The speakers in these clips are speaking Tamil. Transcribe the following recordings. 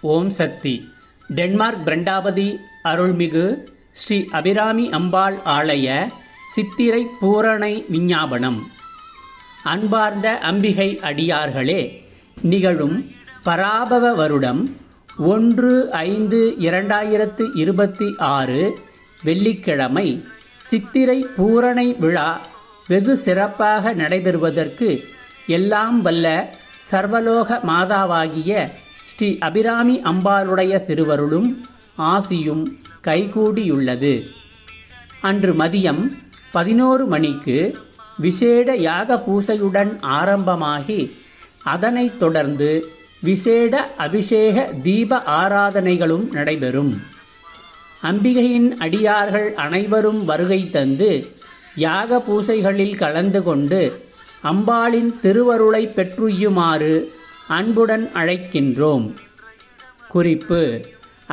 ஓம் சக்தி. டென்மார்க் பிரண்டாபதி அருள்மிகு ஸ்ரீ அபிராமி அம்பாள் ஆலய சித்திரை பூரணை விஞ்ஞாபனம். அன்பார்ந்த அம்பிகை அடியார்களே, நிகழும் பராபவ வருடம் 1/5/2026 வெள்ளிக்கிழமை சித்திரை பூரணை விழா வெகு சிறப்பாக நடைபெறுவதற்கு எல்லாம் வல்ல சர்வலோக மாதாவாகிய ஸ்ரீ அபிராமி அம்பாளுடைய திருவருளும் ஆசியும் கைகூடியுள்ளது. அன்று மதியம் 11 மணிக்கு விசேட யாக பூசையுடன் ஆரம்பமாகி அதனைத் தொடர்ந்து விசேட அபிஷேக தீப ஆராதனைகளும் நடைபெறும். அம்பிகையின் அடியார்கள் அனைவரும் வருகை தந்து யாக பூசைகளில் கலந்து கொண்டு அம்பாளின் திருவருளை பெற்றுயுமாறு அன்புடன் அழைக்கின்றோம். குறிப்பு: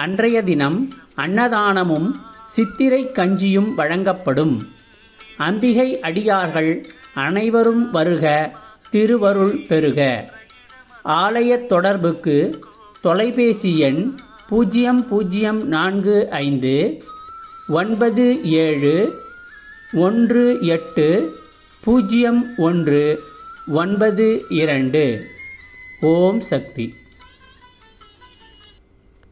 அன்றைய தினம் அன்னதானமும் சித்திரை கஞ்சியும் வழங்கப்படும். அம்பிகை அடியார்கள் அனைவரும் வருக, திருவருள் பெறுக. ஆலய தொடர்புக்கு தொலைபேசி எண் 0045 97 18 0192. ஓம் சக்தி.